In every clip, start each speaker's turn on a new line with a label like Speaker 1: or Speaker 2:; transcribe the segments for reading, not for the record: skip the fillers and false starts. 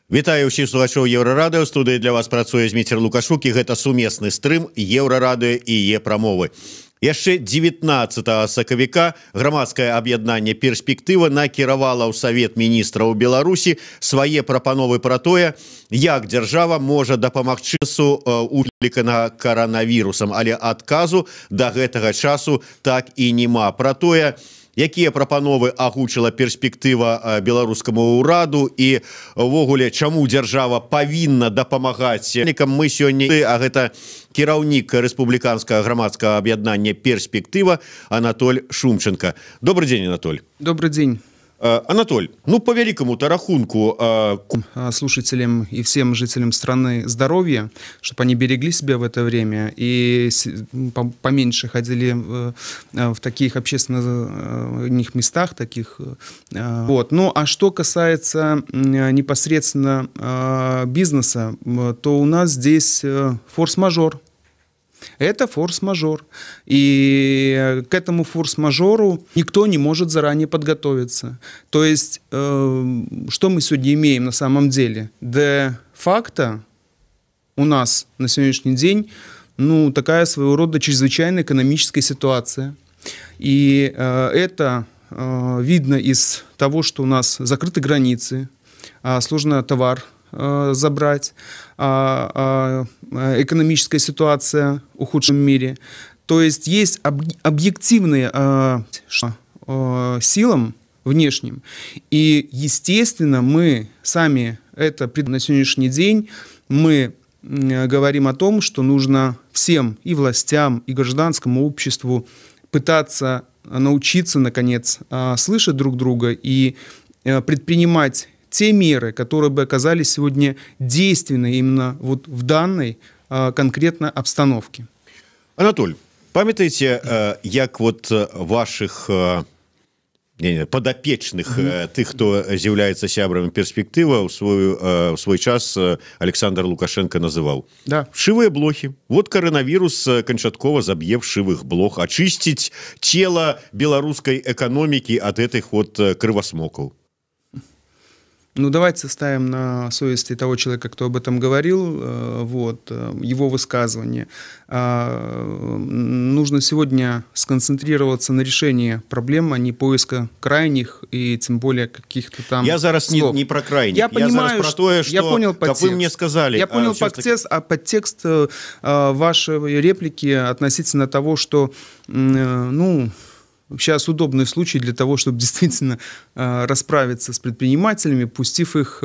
Speaker 1: Вітаю ўсіх слухачоў Еўрарадыё. Студыі для вас працуе Зміцер Лукашук, і гэта сумесны стрым Еўрарадыё і Е-прамовы. Яшчэ 19 сакавіка грамадскае аб'яднанне «Перспектыва» накіравала ў Савет міністраў Беларусі свае прапановы пра тое, як дзяржава можа дапамагчы улікана каранавірусам, але адказу да гэтага часу так і няма. Пра тое, якія прапановы агучыла «Перспектыва» беларускаму ўраду і ўвогуле чаму дзяржава павінна дапамагаць мы сёння, а гэта кіраўнік рэспубліканскага грамадскага аб'яднання «Перспектыва» Анатоль Шумченко. Добрый день, Анатоль.
Speaker 2: Добрый день.
Speaker 1: Анатоль, ну по великому-то рахунку
Speaker 2: слушателям и всем жителям страны здоровья, чтобы они берегли себя в это время и поменьше ходили в таких общественных местах, таких. Вот. Ну а что касается непосредственно бизнеса, то у нас здесь форс-мажор. Это форс-мажор. И к этому форс-мажору никто не может заранее подготовиться. То есть, что мы сегодня имеем на самом деле? Де-факто у нас на сегодняшний день такая своего рода чрезвычайная экономическая ситуация. И это видно из того, что у нас закрыты границы, сложно товар забрать, экономическая ситуация в ухудшенном мире. То есть есть объективные силам внешним. И, естественно, мы сами это на сегодняшний день мы говорим о том, что нужно всем и властям, и гражданскому обществу пытаться научиться, наконец, слышать друг друга и предпринимать те меры, которые бы оказались сегодня действенны именно вот в данной конкретно обстановке.
Speaker 1: Анатоль, памятаеце, як вот ваших подопечных, тых, хто з'яўляецца сябрамі «Перспектыва», у свой час Александр Лукашенко называў?
Speaker 2: Да.
Speaker 1: Шивые блохи. Вот коронавирус канчаткова заб'е шивых блох, очистить тело белорусской экономики от этих вот кривосмоков.
Speaker 2: Ну, давайте ставим на совести того человека, кто об этом говорил, вот, его высказывание. Нужно сегодня сконцентрироваться на решении проблем, а не поиска крайних и тем более каких-то там
Speaker 1: Я зараз не про крайних.
Speaker 2: Я понимаю,
Speaker 1: про то, что,
Speaker 2: я понял подтекст.
Speaker 1: Как вы мне сказали.
Speaker 2: Я понял подтекст, а подтекст вашей реплики относительно того, что, сейчас удобный случай для того, чтобы действительно расправиться с предпринимателями, пустив их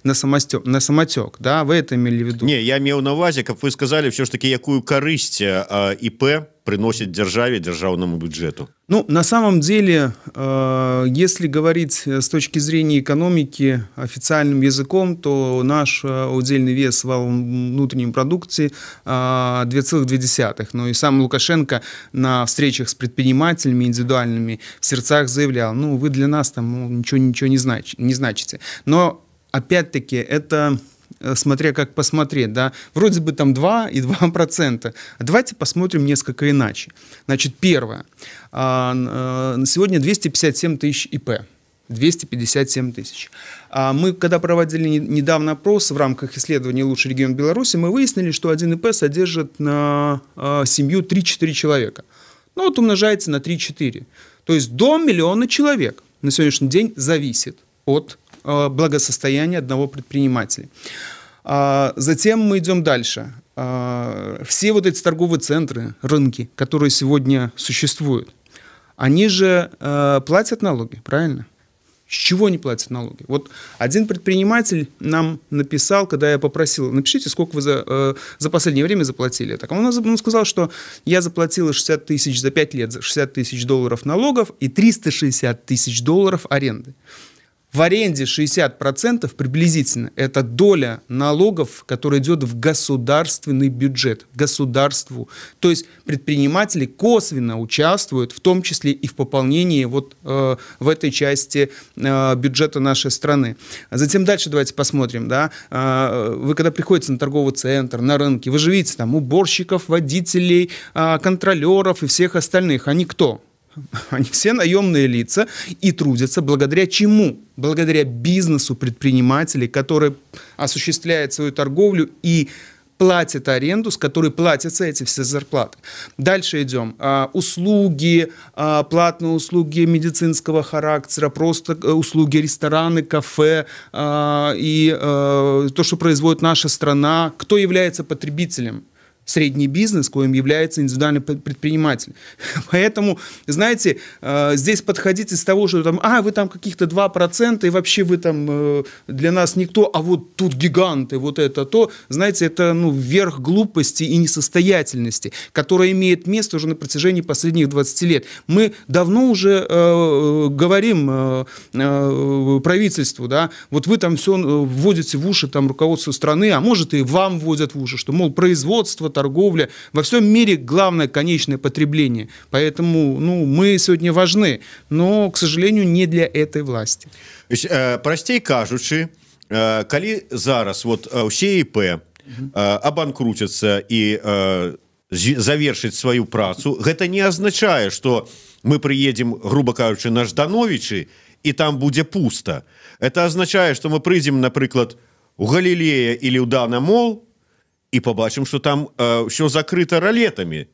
Speaker 2: на самотек. Да? Вы это имели в виду?
Speaker 1: Не, я имел на увазе, как вы сказали, все ж таки, якую корысть ИП приносит державе, державному бюджету.
Speaker 2: Ну, на самом деле, если говорить с точки зрения экономики официальным языком, то наш удельный вес в внутреннем продукте 2,2. Ну и сам Лукашенко на встречах с предпринимателями индивидуальными в сердцах заявлял, вы для нас там ничего не значите. Но, опять-таки, это... смотря как посмотреть, да, вроде бы там 2,2%. Давайте посмотрим несколько иначе. Значит, первое. Сегодня 257 тысяч ИП. 257 тысяч. Мы, когда проводили недавно опрос в рамках исследования «Лучший регион Беларуси», мы выяснили, что один ИП содержит на семью 3-4 человека. Ну вот умножается на 3-4. То есть до 1 миллиона человек на сегодняшний день зависит от благосостояния одного предпринимателя. Затем мы идем дальше. Все вот эти торговые центры, рынки, которые сегодня существуют, они же платят налоги, правильно? С чего они платят налоги? Вот один предприниматель нам написал, когда я попросил, напишите, сколько вы за последнее время заплатили. Так он сказал, что я заплатил 60 тысяч за 5 лет, 60 тысяч долларов налогов и 360 тысяч долларов аренды. В аренде 60% приблизительно это доля налогов, которая идет в государственный бюджет, государству. То есть предприниматели косвенно участвуют, в том числе и в пополнении вот в этой части бюджета нашей страны. Затем дальше давайте посмотрим. Да? Вы когда приходите на торговый центр, на рынке, вы же видите там уборщиков, водителей, контролеров и всех остальных. Они кто? Они все наемные лица и трудятся благодаря чему? Благодаря бизнесу предпринимателей, который осуществляет свою торговлю и платит аренду, с которой платятся эти все зарплаты. Дальше идем. Услуги, платные услуги медицинского характера, просто услуги рестораны, кафе и то, что производит наша страна. Кто является потребителем? Средний бизнес, коим является индивидуальный предприниматель. Поэтому, знаете, здесь подходить из того, что там, вы там каких-то 2%, и вообще вы там для нас никто, а вот тут гиганты, вот это то, знаете, это верх глупости и несостоятельности, которая имеет место уже на протяжении последних 20 лет. Мы давно уже говорим правительству, да, вот вы там все вводите в уши там руководству страны, а может и вам вводят в уши, что, мол, производство, торговля. Во всем мире главное конечное потребление. Поэтому мы сегодня важны, но, к сожалению, не для этой власти.
Speaker 1: Простей кажучи, коли зараз вот усе ИП абанкруцятся и завершить свою працу, гэта не означает, что мы приедем, грубо кажучи, на Ждановичи, и там будет пусто. Это означает, что мы придем, например, у Галилея или у Дана Мол, и побачим, что там все закрыто ролетами,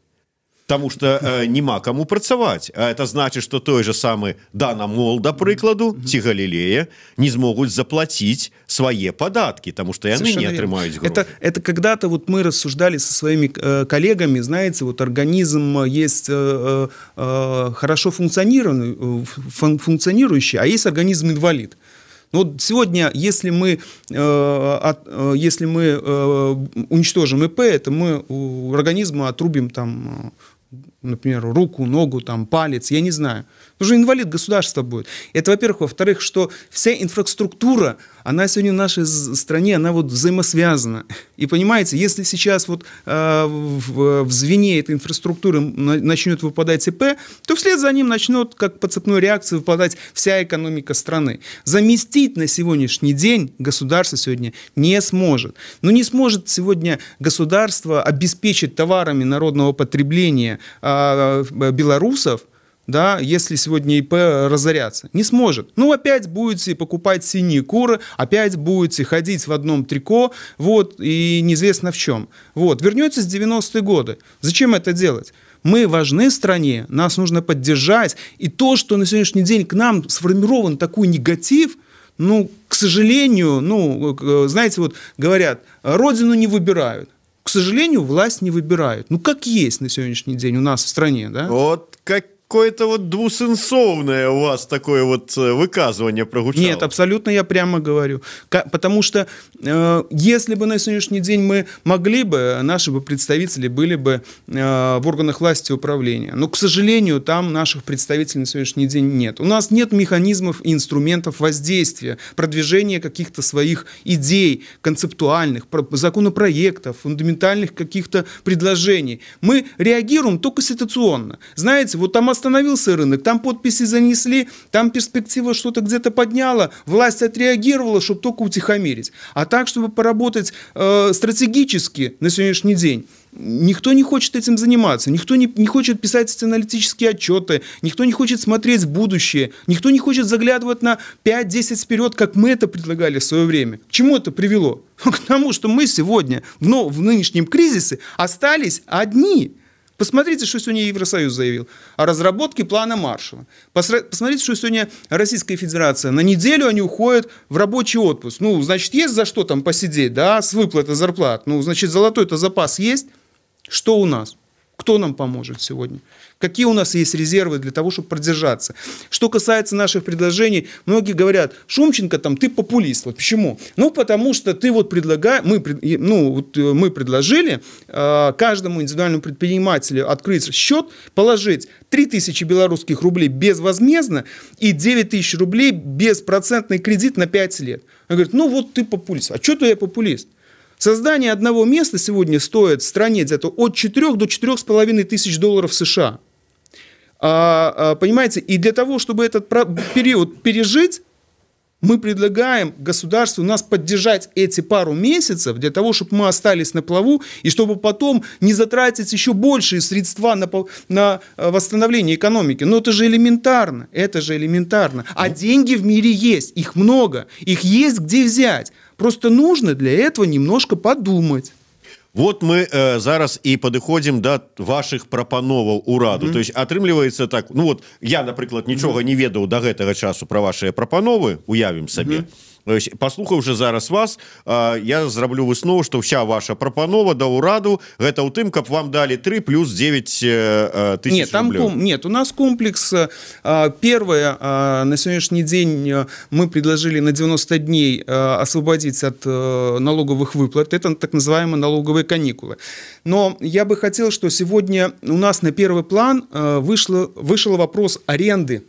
Speaker 1: потому что нема кому працаваць. А это значит, что той же самый Дана Мол, до прикладу, ці Галилея не смогут заплатить свои податки, потому что они не отрымают гроши.
Speaker 2: Это когда-то вот мы рассуждали со своими коллегами, знаете, вот организм есть хорошо функционирующий, а есть организм-инвалид. Вот сегодня, если мы уничтожим ИП, это мы у организма отрубим там, например, руку, ногу, там, палец, я не знаю. Уже инвалид государства будет. Это, во-первых. Во-вторых, что вся инфраструктура, она сегодня в нашей стране, она вот взаимосвязана. И понимаете, если сейчас вот в звене этой инфраструктуры начнет выпадать ИП, то вслед за ним начнет, как по цепной реакции, выпадать вся экономика страны. Заместить на сегодняшний день государство сегодня не сможет. Но не сможет сегодня государство обеспечить товарами народного потребления белорусов, да, если сегодня ИП разорятся. Не сможет. Опять будете покупать синие куры, опять будете ходить в одном трико, вот, и неизвестно в чем. Вот. Вернетесь в 90-е годы. Зачем это делать? Мы важны стране, нас нужно поддержать. И то, что на сегодняшний день к нам сформирован такой негатив, к сожалению, знаете, вот говорят, родину не выбирают. К сожалению, власть не выбирают. Как есть на сегодняшний день у нас в стране, да?
Speaker 1: Вот какое-то вот двусенсовное у вас такое вот выказывание прогучало.
Speaker 2: Нет, абсолютно я прямо говорю. Потому что если бы на сегодняшний день мы могли бы, наши бы представители были бы в органах власти управления. Но, к сожалению, там наших представителей на сегодняшний день нет. У нас нет механизмов и инструментов воздействия, продвижения каких-то своих идей концептуальных, законопроектов, фундаментальных каких-то предложений. Мы реагируем только ситуационно. Знаете, вот там остановился рынок, там подписи занесли, там перспектива что-то где-то подняла, власть отреагировала, чтобы только утихомирить. А так, чтобы поработать стратегически на сегодняшний день, никто не хочет этим заниматься, никто не хочет писать эти аналитические отчеты, никто не хочет смотреть в будущее, никто не хочет заглядывать на 5-10 вперед, как мы это предлагали в свое время. К чему это привело? К тому, что мы сегодня в нынешнем кризисе остались одни. Посмотрите, что сегодня Евросоюз заявил о разработке плана Маршалла. Посмотрите, что сегодня Российская Федерация. На неделю они уходят в рабочий отпуск. Значит, есть за что там посидеть, да, с выплатой зарплат. Значит, золотой-то запас есть. Что у нас? Кто нам поможет сегодня? Какие у нас есть резервы для того, чтобы продержаться? Что касается наших предложений, многие говорят, Шумченко, ты популист. Вот почему? Потому что ты мы предложили каждому индивидуальному предпринимателю открыть счет, положить 3000 белорусских рублей безвозмездно и 9000 рублей безпроцентный кредит на 5 лет. Он говорит, ты популист. А что-то я популист? Создание одного места сегодня стоит в стране где-то от 4 до 4,5 тысяч долларов США. Понимаете, и для того, чтобы этот период пережить, Мы предлагаем государству нас поддержать эти пару месяцев для того, чтобы мы остались на плаву и чтобы потом не затратить еще большие средства на восстановление экономики. Но это же элементарно, это же элементарно. А деньги в мире есть, их много, их есть где взять. Просто нужно для этого немножко подумать.
Speaker 1: Вот мы зараз і падыходзім да ваших прапановаў ураду. То есть атрымліваецца так, ну вот я, напрыклад, нічога не ведаў до гэтага часу про ваши прапановы, уявім сабе. Паслухаўшы зараз вас, я зраблю выснову, што вся ваша прапанова да ўраду гэта ў тым, каб вам далі 3 плюс 9 тысяч рублёў.
Speaker 2: Нет, у нас комплекс. Первое, на сегодняшний день мы предложили на 90 дней освободить от налоговых выплат. Это так называемые налоговые каникулы. Но я бы хотел, что сегодня у нас на первый план вышел вопрос аренды.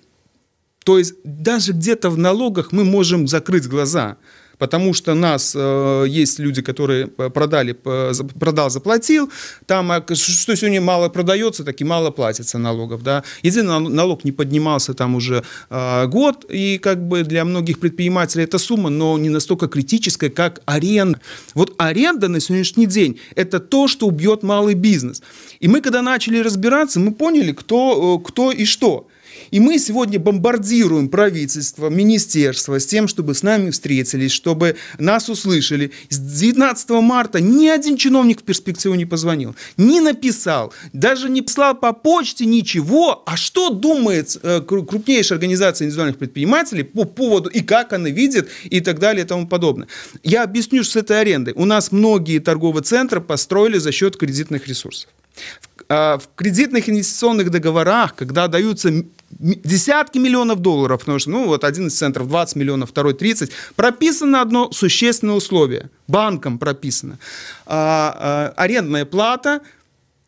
Speaker 2: То есть даже где-то в налогах мы можем закрыть глаза, потому что у нас есть люди, которые продал, заплатил, там что сегодня мало продается, так и мало платится налогов. Да? Единый налог не поднимался там уже год, и как бы для многих предпринимателей это сумма, но не настолько критическая, как аренда. Вот аренда на сегодняшний день – это то, что убьет малый бизнес. И мы, когда начали разбираться, мы поняли, кто и что. И мы сегодня бомбардируем правительство, министерство с тем, чтобы с нами встретились, чтобы нас услышали. С 19 марта ни один чиновник в перспективу не позвонил, не написал, даже не послал по почте ничего. А что думает крупнейшая организация индивидуальных предпринимателей по поводу и как она видит и так далее и тому подобное. Я объясню, что с этой арендой. У нас многие торговые центры построили за счет кредитных ресурсов. В кредитных инвестиционных договорах, когда даются десятки миллионов долларов, потому что, ну, вот один из центров 20 миллионов, второй 30, прописано одно существенное условие, банком прописано. Арендная плата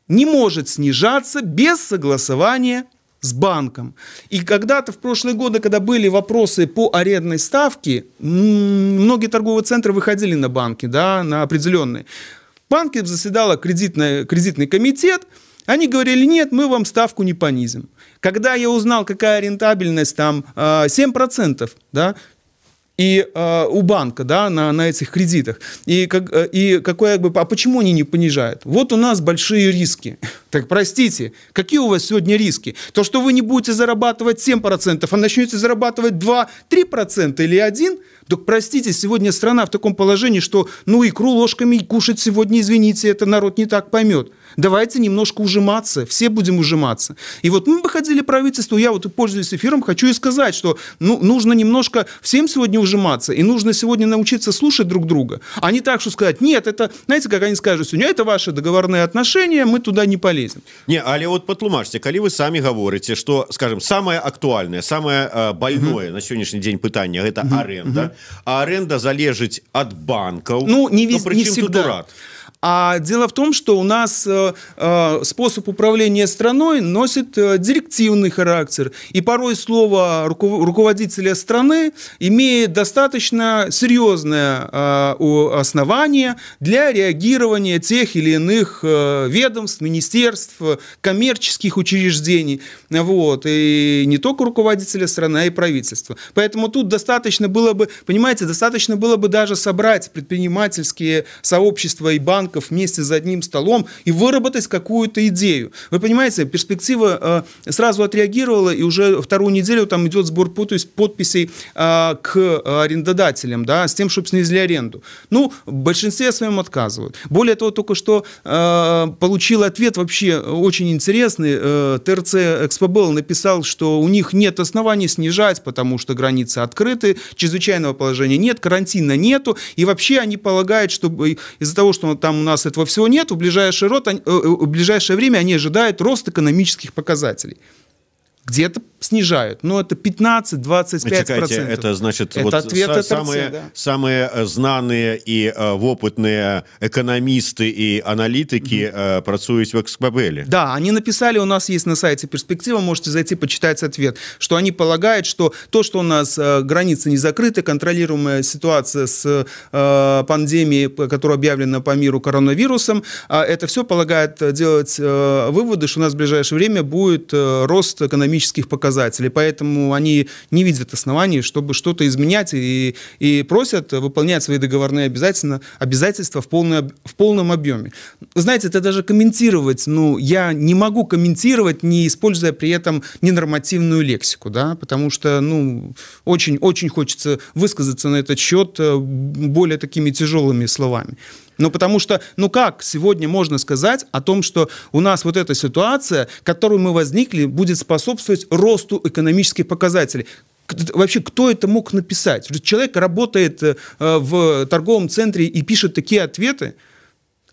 Speaker 2: не может снижаться без согласования с банком. И когда-то в прошлые годы, когда были вопросы по арендной ставке, многие торговые центры выходили на банки, да, на определенные. В банке заседал кредитный комитет, они говорили, нет, мы вам ставку не понизим. Когда я узнал, какая рентабельность, там 7%, да, и у банка, да, на этих кредитах, а почему они не понижают? Вот у нас большие риски. Так простите, какие у вас сегодня риски? То, что вы не будете зарабатывать 7%, а начнете зарабатывать 2-3% или 1%, так простите, сегодня страна в таком положении, что ну икру ложками кушать сегодня, извините, это народ не так поймет. Давайте немножко ужиматься, все будем ужиматься. И вот мы выходили правительству, я вот пользуюсь эфиром, хочу и сказать, что ну, нужно немножко всем сегодня ужиматься, и нужно сегодня научиться слушать друг друга, а не так, что сказать, нет, это, знаете, как они скажут сегодня, это ваши договорные отношения, мы туда не полезем.
Speaker 1: Не, але вот патлумачьте, коли вы сами говорите, что, скажем, самое актуальное, самое больное на сегодняшний день пытание – это аренда, а аренда залежит от банков,
Speaker 2: ну, не всегда. А дело в том, что у нас способ управления страной носит директивный характер. И порой слово руководителя страны имеет достаточно серьезное основание для реагирования тех или иных ведомств, министерств, коммерческих учреждений. Вот. И не только руководителя страны, а и правительства. Поэтому тут достаточно было бы, понимаете, достаточно было бы даже собрать предпринимательские сообщества и банки вместе за одним столом и выработать какую-то идею. Вы понимаете, перспектива сразу отреагировала, и уже вторую неделю там идет сбор подписей к арендодателям, да, с тем, чтобы снизили аренду. Ну, в большинстве своем отказывают. Более того, только что получил ответ вообще очень интересный. ТРЦ Экспобел написал, что у них нет оснований снижать, потому что границы открыты, чрезвычайного положения нет, карантина нету, и вообще они полагают, что из-за того, что там у нас этого всего нет, в ближайшее время они ожидают рост экономических показателей. Где-то снижают, но это 15-25%.
Speaker 1: Это значит,
Speaker 2: это
Speaker 1: вот
Speaker 2: ответ
Speaker 1: самые знанные и опытные экономисты и аналитики працуют в Экспобеле.
Speaker 2: Да, они написали, у нас есть на сайте «Перспектива», можете зайти, почитать ответ, что они полагают, что то, что у нас границы не закрыты, контролируемая ситуация с пандемией, которая объявлена по миру коронавирусом, это все полагает делать выводы, что у нас в ближайшее время будет рост экономических экономических показателей, поэтому они не видят оснований, чтобы что-то изменять и просят выполнять свои договорные обязательства в полном объеме. Вы знаете, это даже комментировать, я не могу комментировать, не используя при этом ненормативную лексику, да, потому что, очень хочется высказаться на этот счет более такими тяжелыми словами. Потому что, как сегодня можно сказать о том, что у нас вот эта ситуация, к которой мы возникли, будет способствовать росту экономических показателей? Вообще, кто это мог написать? Человек работает в торговом центре и пишет такие ответы.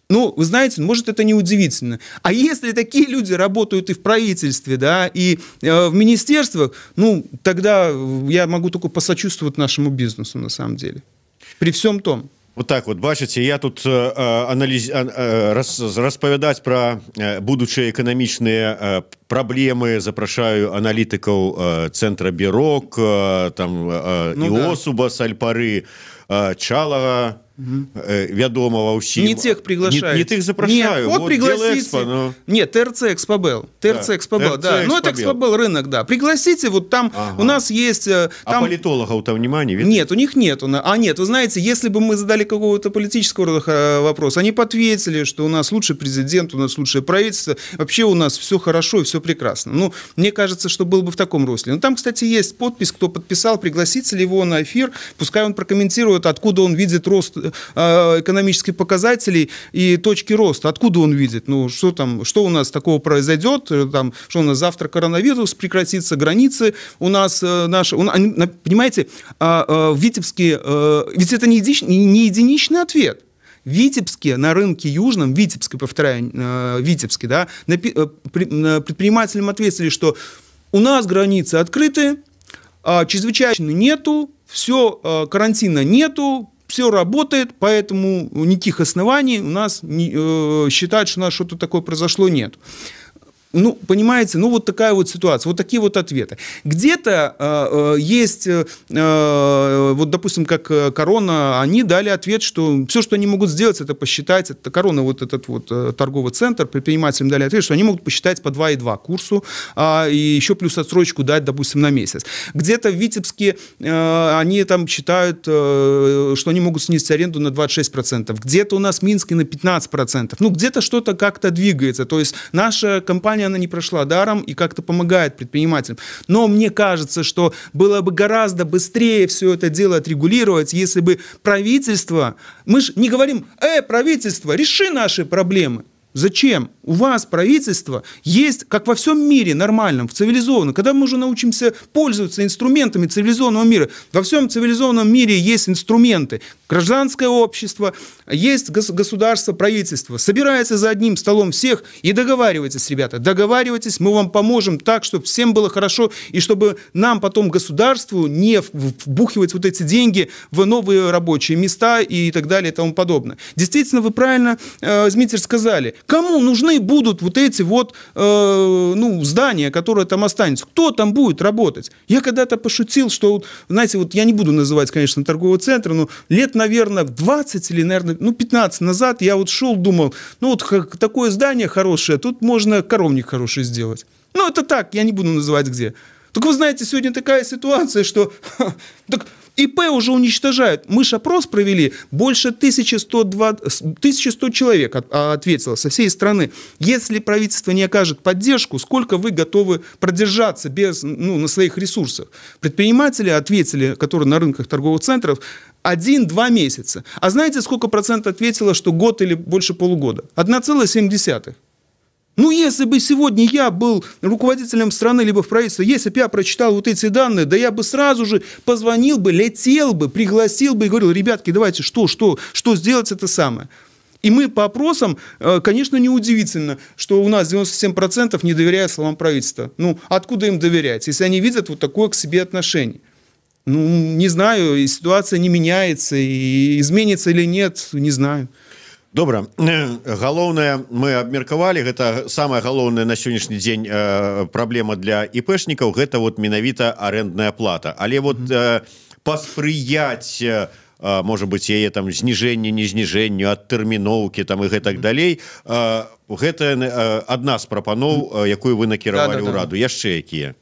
Speaker 2: Вы знаете, может, это не удивительно. А если такие люди работают и в правительстве, да, и в министерствах, тогда я могу только посочувствовать нашему бизнесу, на самом деле. При всем том.
Speaker 1: Вот так вот, бачыце, я тут распавядаць пра будучыя эканамічныя праблемы запрашаю аналітыкаў цэнтра Бірок, Іосуба Сальпары, Чалага, вядомого ўсім.
Speaker 2: Не тех приглашают.
Speaker 1: Не тех запрашаю.
Speaker 2: Нет, вот пригласите. Нет, ТРЦ Экспобел. ТРЦ Экспобел, да. Это Экспобел рынок, да. Пригласите, вот там у нас есть... А
Speaker 1: политологов там внимания?
Speaker 2: Нет, у них нет. Нет, вы знаете, если бы мы задали какого-то политического вопроса, они бы ответили, что у нас лучший президент, у нас лучшее правительство, вообще у нас все хорошо и все прекрасно. Мне кажется, что было бы в таком русле. Там, кстати, есть подпись, кто подписал, пригласите ли его на эфир, пускай он прокомментирует, откуда он видит рост экономических показателей и точки роста. Откуда он видит? Что у нас такого произойдет? Что у нас завтра коронавирус прекратится, границы у нас наши... Понимаете, в Витебске... Ведь это не единичный ответ. В Витебске, на рынке Южном, Витебске, да, предпринимателям ответили, что у нас границы открыты, чрезвычайно нету, все, карантина нету, все работает, поэтому никаких оснований у нас считать, что у нас что-то такое произошло, нет. Понимаете, вот такая вот ситуация, вот такие вот ответы. Где-то есть, вот, допустим, как Корона, они дали ответ, что все, что они могут сделать, это посчитать, это Корона, вот этот вот торговый центр, предпринимателям дали ответ, что они могут посчитать по 2,2 курсу, и еще плюс отсрочку дать, допустим, на месяц. Где-то в Витебске они там считают, что они могут снизить аренду на 26%, где-то у нас в Минске на 15%, где-то что-то как-то двигается, то есть наша компания, она не прошла даром и как-то помогает предпринимателям. Но мне кажется, что было бы гораздо быстрее все это дело отрегулировать, если бы правительство... Мы же не говорим, правительство, реши наши проблемы. Зачем? У вас правительство есть, как во всем мире нормальном, в цивилизованном. Когда мы уже научимся пользоваться инструментами цивилизованного мира, во всем цивилизованном мире есть инструменты. Гражданское общество, есть государство, правительство. Собирается за одним столом всех и договаривайтесь, ребята. Договаривайтесь, мы вам поможем так, чтобы всем было хорошо, и чтобы нам потом государству не вбухивать вот эти деньги в новые рабочие места и так далее и тому подобное. Действительно, вы правильно, Дмитрий, сказали. Кому нужны будут вот эти вот здания, которые там останутся? Кто там будет работать? Я когда-то пошутил, что, знаете, я не буду называть, конечно, торговый центр, но лет, наверное, 20 или, наверное, 15 назад я шел, думал, такое здание хорошее, тут можно коровник хороший сделать. Это так, я не буду называть где. Так вы знаете, сегодня такая ситуация, что... ИП уже уничтожают. Мы же опрос провели, больше 1100 человек ответило со всей страны. Если правительство не окажет поддержку, сколько вы готовы продержаться на своих ресурсах? Предприниматели ответили, которые на рынках торговых центров, 1-2 месяца. А знаете, сколько процентов ответило, что год или больше полугода? 1,7. Если бы сегодня я был руководителем страны, либо в правительстве, если бы я прочитал вот эти данные, да я бы сразу же позвонил бы, летел бы, пригласил бы и говорил, ребятки, давайте, что сделать это самое. И мы по опросам, конечно, неудивительно, что у нас 97% не доверяют словам правительства. Откуда им доверять, если они видят вот такое к себе отношение? Не знаю, и ситуация не меняется, и изменится или нет, не знаю.
Speaker 1: Добра, галоўнае мы абмеркавалі, гэта самая галоўная на сённяшні дзень праблема для іпэшнікаў, гэта менавіта арэндная плата. Але паспрыяць, можа быць, яе там зніжэнне, не зніжэнню, адтэрміноўкі там і гэтак далей, гэта адна з прапаноў, якую вы накіравалі ўраду. Яшчэ якія?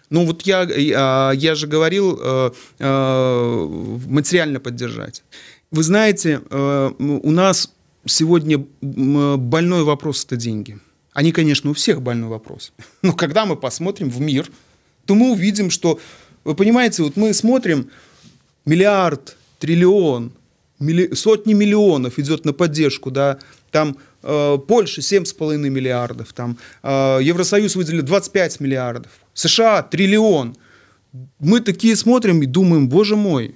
Speaker 2: Ну вот я же говорил, материально поддержать. Вы знаете, у нас сегодня больной вопрос – это деньги. Они, конечно, у всех больной вопрос. Но когда мы посмотрим в мир, то мы увидим, что, вы понимаете, вот мы смотрим, миллиард, триллион, сотни миллионов идет на поддержку, да, там Польша 7,5 миллиардов, там Евросоюз выделил 25 миллиардов, США триллион. Мы такие смотрим и думаем, боже мой,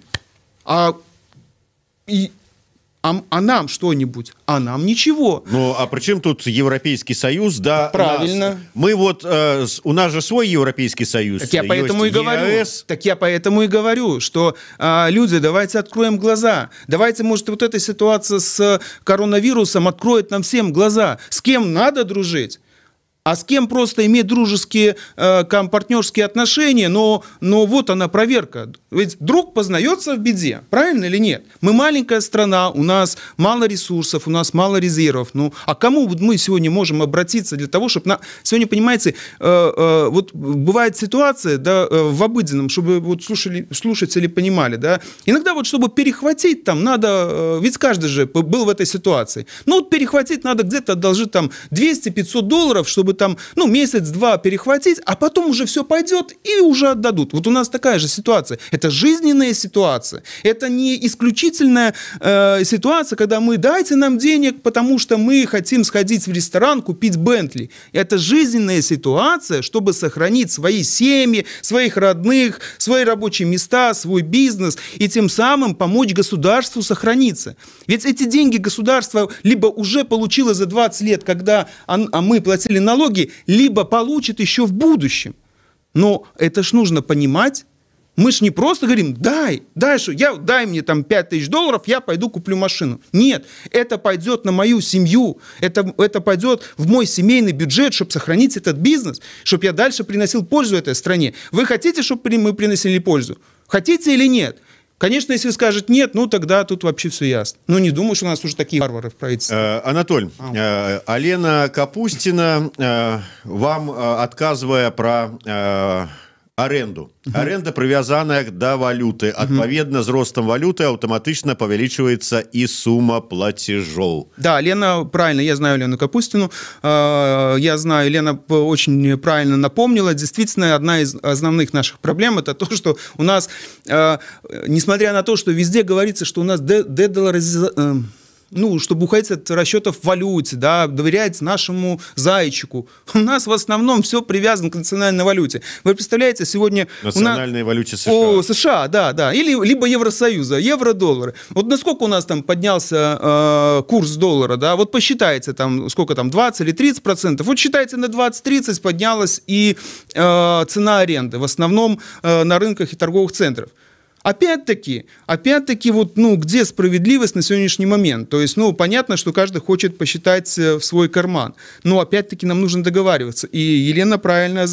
Speaker 2: а нам что-нибудь? А нам ничего.
Speaker 1: Ну, а при чем тут Европейский Союз? Да,
Speaker 2: правильно.
Speaker 1: Мы вот, у нас же свой Европейский Союз.
Speaker 2: Так я поэтому и говорю. ЕАЭС. Так я поэтому и говорю, что люди, давайте откроем глаза. Давайте, может, вот эта ситуация с коронавирусом откроет нам всем глаза. С кем надо дружить? А с кем просто иметь дружеские, партнерские отношения, но вот она проверка. Ведь друг познается в беде, правильно или нет? Мы маленькая страна, у нас мало ресурсов, у нас мало резервов. Ну, а кому мы сегодня можем обратиться для того, чтобы... Сегодня, понимаете, вот бывает ситуация, да, в обыденном, чтобы вот слушатели понимали, да, иногда вот чтобы перехватить там надо, ведь каждый же был в этой ситуации, ну вот перехватить надо где-то одолжить там $200-500, чтобы там, ну, месяц-два перехватить, а потом уже все пойдет и уже отдадут. Вот у нас такая же ситуация. Это жизненная ситуация. Это не исключительная ситуация, когда мы дайте нам денег, потому что мы хотим сходить в ресторан, купить Бентли. Это жизненная ситуация, чтобы сохранить свои семьи, своих родных, свои рабочие места, свой бизнес и тем самым помочь государству сохраниться. Ведь эти деньги государство либо уже получило за 20 лет, когда мы платили налоги, либо получит еще в будущем. Но это ж нужно понимать. Мы ж не просто говорим, дай мне там $5000, я пойду куплю машину. Нет, это пойдет на мою семью, это пойдет в мой семейный бюджет, чтобы сохранить этот бизнес, чтобы я дальше приносил пользу этой стране. Вы хотите, чтобы мы приносили пользу? Хотите или нет? Конечно, если скажет нет, ну тогда тут вообще все ясно. Ну не думаю, что у нас уже такие варвары в правительстве.
Speaker 1: Анатоль, Алена Капустина вам отказывая про аренду. Аренда привязаная до валюты. Адпаведна з ростом валюты автоматично павялічваецца и сумма платежов.
Speaker 2: Да, Лена правильно, я знаю Лену Капустину, я знаю, Лена очень правильно напомнила. Действительно, одна из основных наших проблем это то, что у нас, несмотря на то, что везде говорится, что у нас дедоларизация, ну, чтобы уходить от расчетов в валюте, да, доверять нашему зайчику. У нас в основном все привязано к национальной валюте. Вы представляете, сегодня...
Speaker 1: Национальной валюте США.
Speaker 2: США, да. Либо Евросоюза, евро-доллары. Вот насколько у нас там поднялся курс доллара, да, вот посчитайте, там, сколько там, 20 или 30%. Вот считайте, на 20-30 поднялась и цена аренды, в основном на рынках и торговых центрах. Опять-таки, вот, ну, где справедливость на сегодняшний момент? То есть, ну, понятно, что каждый хочет посчитать в свой карман, но опять-таки нам нужно договариваться. И Елена правильно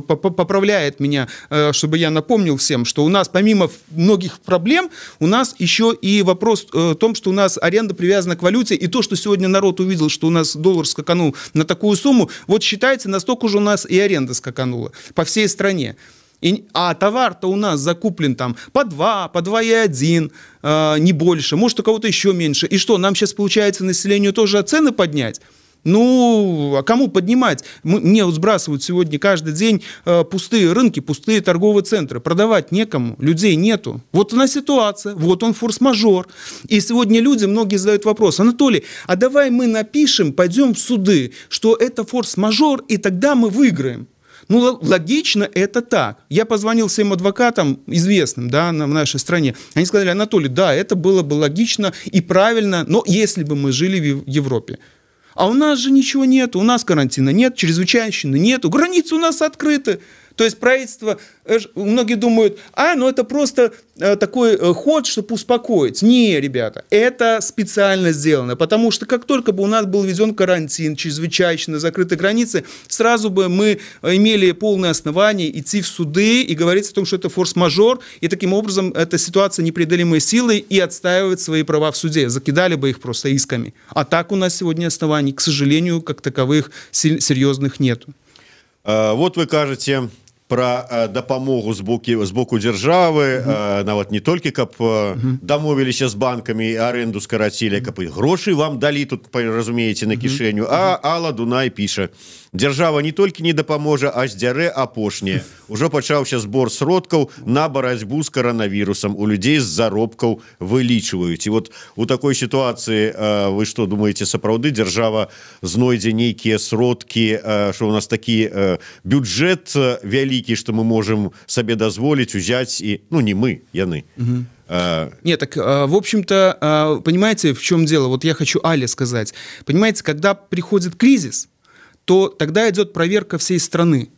Speaker 2: поправляет меня, чтобы я напомнил всем, что у нас помимо многих проблем, у нас еще и вопрос в том, что у нас аренда привязана к валюте, и то, что сегодня народ увидел, что у нас доллар скаканул на такую сумму, вот считайте, настолько же у нас и аренда скаканула по всей стране. А товар-то у нас закуплен там по 2, по 2,1, не больше, может у кого-то еще меньше. И что, нам сейчас получается населению тоже цены поднять? Ну, а кому поднимать? Мне вот сбрасывают сегодня каждый день пустые рынки, пустые торговые центры. Продавать некому, людей нету. Вот она ситуация, вот он форс-мажор. И сегодня люди, многие задают вопрос: Анатолий, а давай мы напишем, пойдем в суды, что это форс-мажор, и тогда мы выиграем. Ну, логично это так. Я позвонил всем адвокатам известным, да, в нашей стране. Они сказали: Анатолий, да, это было бы логично и правильно, но если бы мы жили в Европе. А у нас же ничего нет, у нас карантина нет, чрезвычайщины нету, границы у нас открыты. То есть правительство, многие думают, ну это просто такой ход, чтобы успокоить. Не, ребята, это специально сделано, потому что как только бы у нас был введен карантин, чрезвычайно закрыты границы, сразу бы мы имели полное основание идти в суды и говорить о том, что это форс-мажор, и таким образом эта ситуация непреодолимой силой и отстаивать свои права в суде. Закидали бы их просто исками. А так у нас сегодня оснований, к сожалению, как таковых серьезных нету.
Speaker 1: Вот вы кажете про дапамогу з боку дзяржавы, нават не толькі каб дамовіліся з банкамі, аренду скарацілі, каб і грошы вам далі, тут разумееце, на кішэню. А Алла Дунай піша: дзяржава не толькі не дапаможа, а здзярэ апошняе. Ужо пачаўся збор сродкаў на барацьбу з каранавірусам. У людзей з заробкаў вылічваюць. І вот у такой сітуацыі вы што думаеце, сапраўды дзяржава знойдзе нейкія сродкі, што у нас такі бюджэт вялікі, што мы можем сабе дазволіць узяць, і ну не мы, яны.
Speaker 2: Нет, так, в общем-то, понимаете, в чем дело? Вот я хочу Але сказать. Понимаете, когда приходит кризис, то тогда идет проверка всей страны,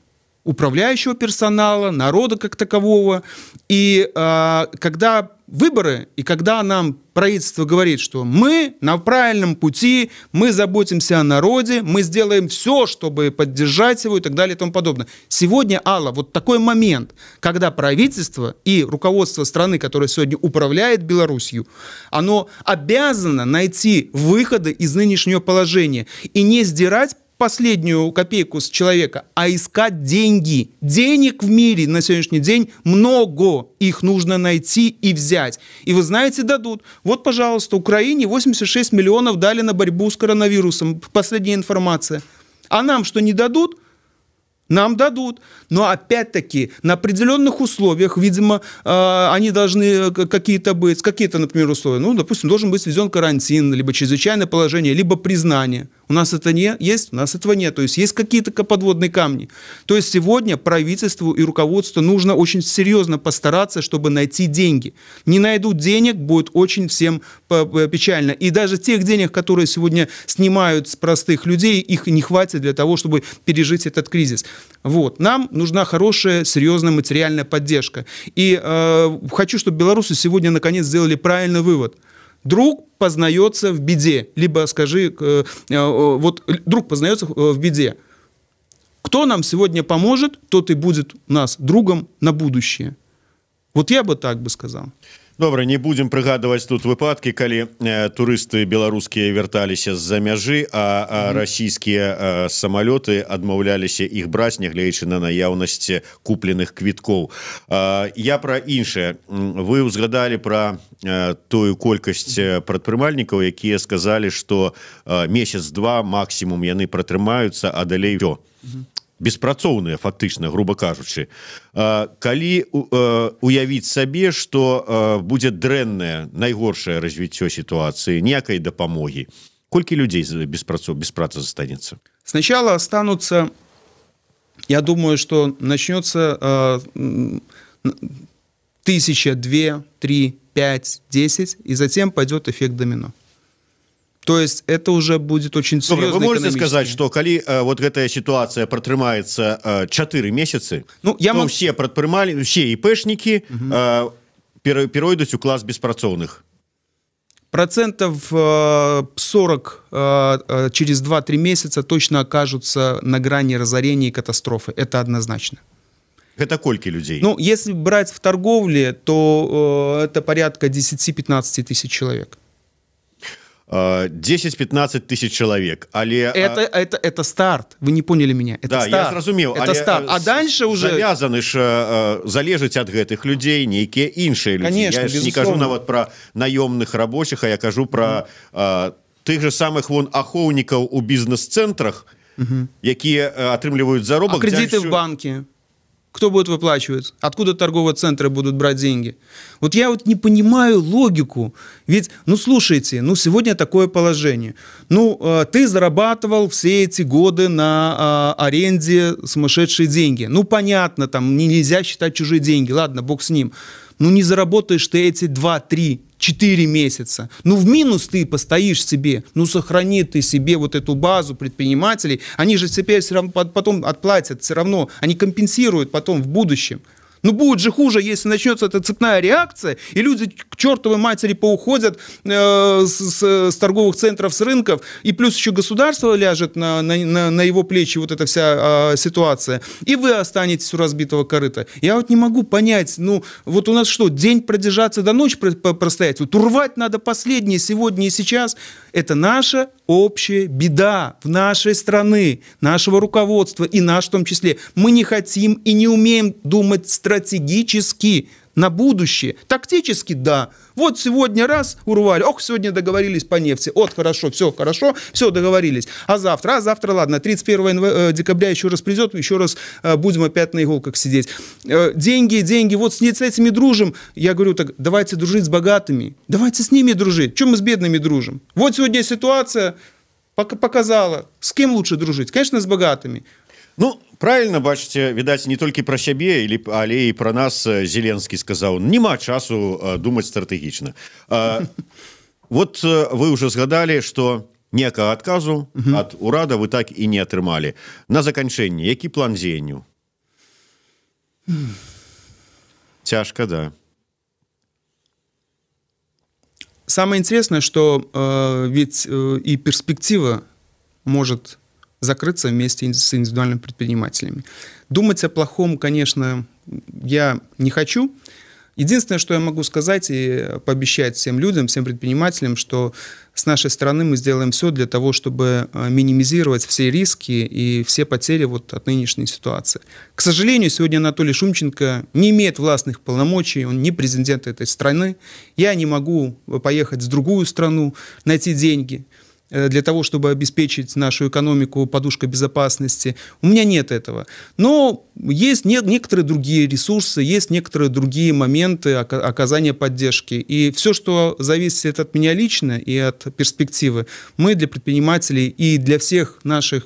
Speaker 2: управляющего персонала, народа как такового. И когда выборы, и когда нам правительство говорит, что мы на правильном пути, мы заботимся о народе, мы сделаем все, чтобы поддержать его и так далее и тому подобное. Сегодня, Алла, вот такой момент, когда правительство и руководство страны, которое сегодня управляет Беларусью, оно обязано найти выходы из нынешнего положения и не сдирать последнюю копейку с человека, а искать деньги. Денег в мире на сегодняшний день много. Их нужно найти и взять. И вы знаете, дадут. Вот, пожалуйста, Украине 86 миллионов дали на борьбу с коронавирусом. Последняя информация. А нам что, не дадут? Нам дадут. Но опять-таки на определенных условиях, видимо, они должны какие-то быть. Какие-то, например, условия. Ну, допустим, должен быть введен карантин, либо чрезвычайное положение, либо признание. У нас это не есть, у нас этого нет. То есть есть какие-то подводные камни. То есть сегодня правительству и руководству нужно очень серьезно постараться, чтобы найти деньги. Не найдут денег, будет очень всем печально. И даже тех денег, которые сегодня снимают с простых людей, их не хватит для того, чтобы пережить этот кризис. Вот. Нам нужна хорошая, серьезная материальная поддержка. И хочу, чтобы белорусы сегодня наконец сделали правильный вывод. Друг познается в беде. Либо скажи, вот друг познается в беде. Кто нам сегодня поможет, тот и будет у нас другом на будущее. Вот я бы так бы сказал.
Speaker 1: Добра, не будем прыгадываць тут выпадки, калі турысты беларускія вярталіся з-за мяжы, а расійскія самалёты адмаўляліся іх браць, нягледзячы на наяўнасць купленых квіткоў. Я пра іншае. Вы ўзгадалі пра тую колькасць прадпрымальнікаў, якія сказалі, што месяц-два максімум яны пратрымаюцца, а далей всё. Беспрацоўныя, фактычна, грубо кажучы. Калі уявіць сабе, што будзе дрэннае, найгоршае развіццё сітуацыі, ніякай дапамогі, колькі людзей без працы застанецца?
Speaker 2: Сначала останутся, я думаю, что начнется 1000, 2, 3, 5, 10, и затем пойдет эффект домино. То есть это уже будет очень серьезно.
Speaker 1: Вы можете сказать, что коли вот эта ситуация протрымается 4 месяца, ну, то все предпринимали, все ИПшники перейдут у класс беспрацоўных?
Speaker 2: Процентов 40 через 2-3 месяца точно окажутся на грани разорения и катастрофы. Это однозначно.
Speaker 1: Это кольки людей?
Speaker 2: Ну, если брать в торговле, то это порядка 10-15 тысяч человек.
Speaker 1: 10-15 тысяч человек, але...
Speaker 2: Это старт, вы не поняли меня. Это
Speaker 1: да,
Speaker 2: старт.
Speaker 1: Я зразумеў,
Speaker 2: это старт. А дальше уже...
Speaker 1: Завязаны ж залежыць ад гэтых людзей нейкія іншыя людзі.
Speaker 2: Конечно,
Speaker 1: я
Speaker 2: безусловно.
Speaker 1: Не кажу нават про наёмных рабочих, а я кажу про тых же самых вон ахоўнікаў у бізнес-цэнтрах, якія атрымліваюць заробак.
Speaker 2: А кредиты в банке? Кто будет выплачивать? Откуда торговые центры будут брать деньги? Вот я вот не понимаю логику. Ведь, ну слушайте, ну сегодня такое положение. Ну, ты зарабатывал все эти годы на аренде сумасшедшие деньги. Ну, понятно, там нельзя считать чужие деньги. Ладно, бог с ним. Ну, не заработаешь ты эти 2, 3, 4 месяца. Ну, в минус ты постоишь себе. Ну, сохрани ты себе вот эту базу предпринимателей. Они же теперь все равно потом отплатят, все равно. Они компенсируют потом в будущем. Ну, будет же хуже, если начнется эта цепная реакция, и люди к чертовой матери поуходят с торговых центров, с рынков, и плюс еще государство ляжет на его плечи вот эта вся ситуация, и вы останетесь у разбитого корыта. Я вот не могу понять, ну, вот у нас что, день продержаться до ночи простоять? Вот урвать надо последнее сегодня и сейчас. Это наша общая беда в нашей страны, нашего руководства и наш в том числе. Мы не хотим и не умеем думать стратегически на будущее. Тактически, да. Вот сегодня раз урвали, ох, сегодня договорились по нефти. Вот, хорошо, все, договорились. А завтра, ладно, 31 декабря еще раз придет, еще раз будем опять на иголках сидеть. Деньги, вот с этими дружим. Я говорю, так давайте дружить с богатыми, давайте с ними дружить. Чем мы с бедными дружим? Вот сегодня ситуация показала, с кем лучше дружить? Конечно, с богатыми.
Speaker 1: Ну, правильно, бачыце, відаць, не толькі пра сябе, але і пра нас Зеленскі сказаў, няма часу думаць стратэгічна. Вот вы ўжо згадалі, што некага адказу ад урада вы так і не атрымалі. На заканчэнне, які план дзеянняў? Цяжка, да.
Speaker 2: Самое интересное, что ведь и перспектива может закрыться вместе с индивидуальными предпринимателями. Думать о плохом, конечно, я не хочу. Единственное, что я могу сказать и пообещать всем людям, всем предпринимателям, что с нашей стороны мы сделаем все для того, чтобы минимизировать все риски и все потери вот от нынешней ситуации. К сожалению, сегодня Анатолий Шумченко не имеет властных полномочий, он не президент этой страны. Я не могу поехать в другую страну, найти деньги для того, чтобы обеспечить нашу экономику подушкой безопасности. У меня нет этого. Но есть некоторые другие ресурсы, есть некоторые другие моменты оказания поддержки. И все, что зависит от меня лично и от перспективы, мы для предпринимателей и для всех наших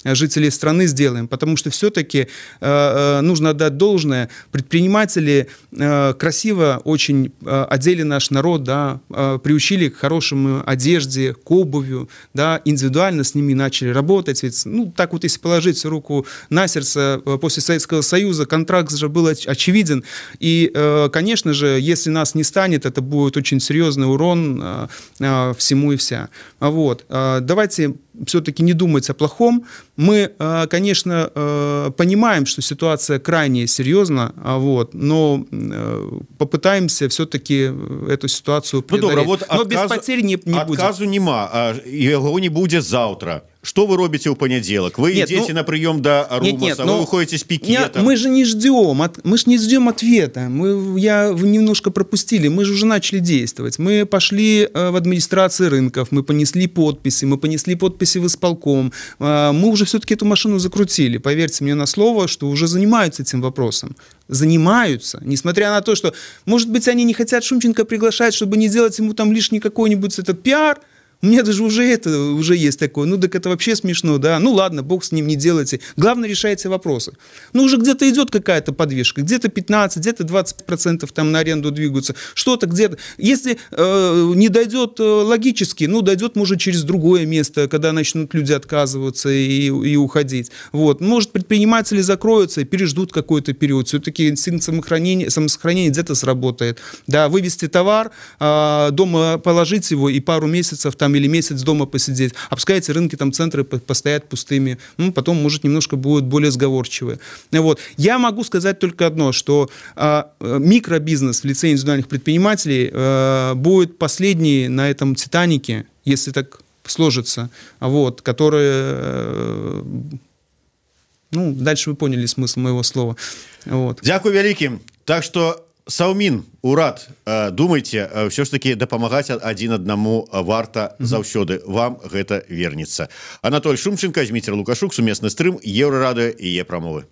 Speaker 2: жителей страны сделаем. Потому что все-таки нужно отдать должное. Предприниматели красиво очень одели наш народ, да, приучили к хорошему одежде, к обуви, да, индивидуально с ними начали работать. Ведь, ну, так вот, если положить руку на сердце, после Советского Союза контракт же был очевиден. И, конечно же, если нас не станет, это будет очень серьезный урон всему и вся. Вот. Давайте все-таки не думать о плохом. Мы, конечно, понимаем, что ситуация крайне серьезна, вот, но попытаемся все-таки эту ситуацию преодолеть.
Speaker 1: Ну, добра, вот
Speaker 2: но без потерь не будет.
Speaker 1: Адказу нема, яго не будзе заўтра. Что вы робите в понедельник? Вы идете на прием до Румаса, вы выходите с пикетом.
Speaker 2: Мы же не ждем ответа. Вы немножко пропустили. Мы же уже начали действовать. Мы пошли в администрации рынков, мы понесли подписи в исполком. Мы уже все-таки эту машину закрутили. Поверьте мне на слово, что уже занимаются этим вопросом. Занимаются. Несмотря на то, что, может быть, они не хотят Шумченко приглашать, чтобы не делать ему там лишний какой-нибудь этот пиар. У меня даже уже есть такое. Ну, так это вообще смешно, да. Ну, ладно, бог с ним, не делайте. Главное, решайте вопросы. Ну, уже где-то идет какая-то подвижка. Где-то 15, где-то 20% там на аренду двигаются. Что-то где-то. Если не дойдет логически, ну, дойдет, может, через другое место, когда начнут люди отказываться и уходить. Вот. Может, предприниматели закроются и переждут какой-то период. Все-таки инстинкт самосохранения где-то сработает. Да, вывести товар, дома положить его и пару месяцев там или месяц дома посидеть, а пускай эти рынки, там центры постоят пустыми, потом, может, немножко будут более сговорчивые. Вот. Я могу сказать только одно, что микробизнес в лице индивидуальных предпринимателей будет последний на этом «Титанике», если так сложится, вот, который... Ну, дальше вы поняли смысл моего слова. Вот.
Speaker 1: Дякую вялікім. Так что Саўмін, урад, думайте, все ж таки дапамагаць адзін аднаму варта заўсёды. Вам гэта вернецца. Анатоль Шумченко, Зміцер Лукашук, сумесны стрым, Еўрарадыё і Е-прамовы.